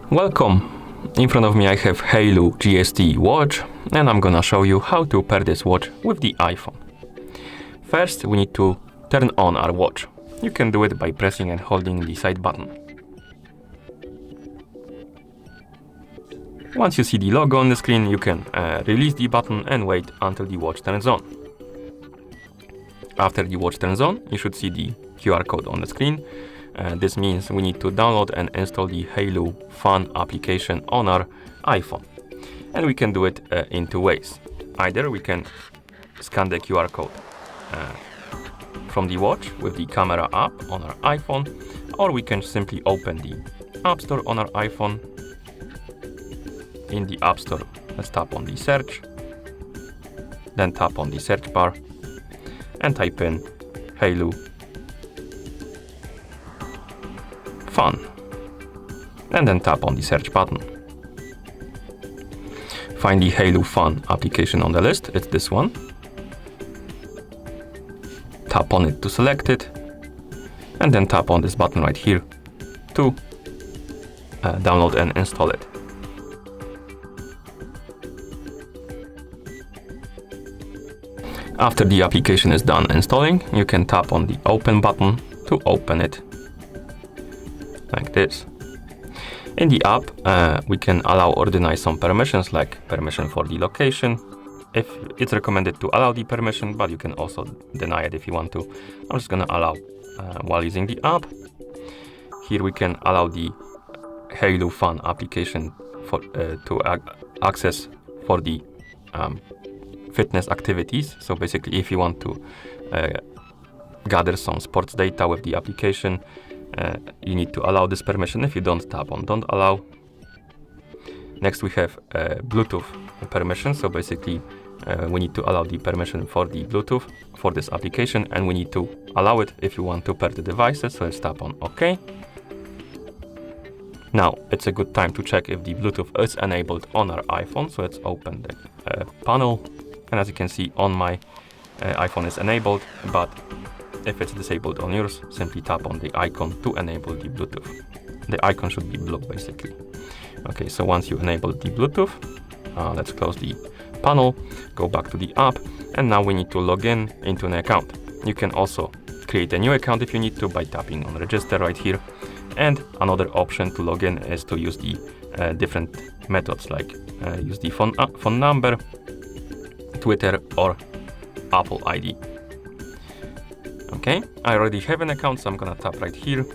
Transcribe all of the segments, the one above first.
Welcome! In front of me I have Haylou GST watch, and I'm gonna show you how to pair this watch with the iPhone. First, we need to turn on our watch. You can do it by pressing and holding the side button. Once you see the logo on the screen, you can release the button and wait until the watch turns on. After the watch turns on, you should see the QR code on the screen. This means we need to download and install the Haylou Fun application on our iPhone. And we can do it in two ways. Either we can scan the QR code from the watch with the camera app on our iPhone, or we can simply open the App Store on our iPhone. In the App Store, let's tap on the search, then tap on the search bar and type in Haylou Fun, and then tap on the search button. Find the Haylou Fun application on the list, it's this one. Tap on it to select it, and then tap on this button right here to download and install it. After the application is done installing, you can tap on the open button to open it, like this. In the app, we can allow or deny some permissions, like permission for the location. If it's recommended to allow the permission, but you can also deny it if you want to. I'm just gonna allow while using the app. Here we can allow the Haylou Fun application for to access for the fitness activities. So basically, if you want to gather some sports data with the application, you need to allow this permission. If you don't, tap on don't allow. Next we have Bluetooth permission. So basically we need to allow the permission for the Bluetooth for this application, and we need to allow it if you want to pair the devices. So let's tap on OK. Now it's a good time to check if the Bluetooth is enabled on our iPhone. So let's open the panel, and as you can see on my iPhone is enabled, but if it's disabled on yours, simply tap on the icon to enable the Bluetooth. The icon should be blue basically. Okay, so once you enable the Bluetooth, let's close the panel, go back to the app, and now we need to log in into an account. You can also create a new account if you need to by tapping on register right here. And another option to log in is to use the different methods, like use the phone number, Twitter, or Apple ID. Okay, I already have an account, so I'm gonna tap right here,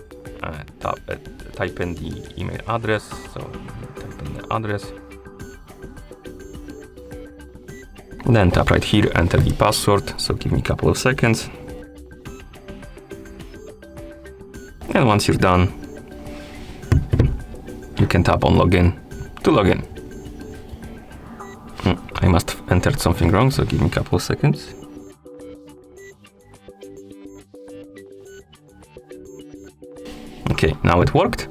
type in the email address, so type in the address, then tap right here, enter the password, so give me a couple of seconds, and once you're done, you can tap on login to log in. I must have entered something wrong, so give me a couple of seconds. Okay, now it worked.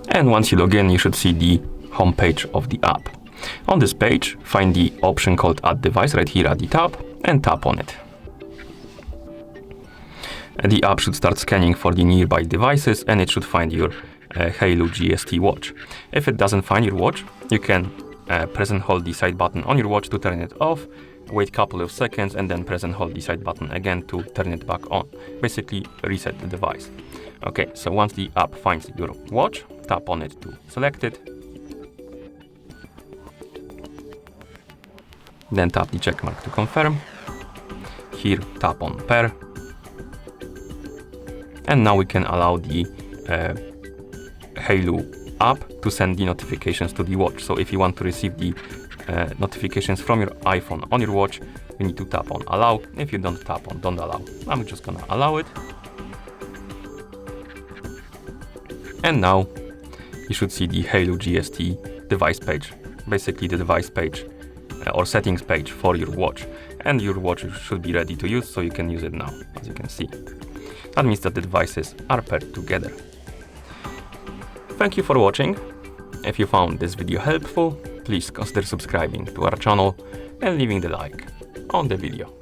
And once you log in, you should see the home page of the app. On this page, find the option called Add Device right here at the top and tap on it. And the app should start scanning for the nearby devices, and it should find your Haylou GST watch. If it doesn't find your watch, you can press and hold the side button on your watch to turn it off, wait a couple of seconds, and then press and hold the side button again to turn it back on. Basically, reset the device. Okay, so once the app finds your watch, tap on it to select it. Then tap the check mark to confirm. Here, tap on pair. And now we can allow the Haylou app to send the notifications to the watch. So if you want to receive the notifications from your iPhone on your watch, you need to tap on allow. If you don't, tap on don't allow. I'm just gonna allow it. And now you should see the Haylou GST device page, basically the device page or settings page for your watch. And your watch should be ready to use, so you can use it now, as you can see. That means that the devices are paired together. Thank you for watching. If you found this video helpful, please consider subscribing to our channel and leaving the like on the video.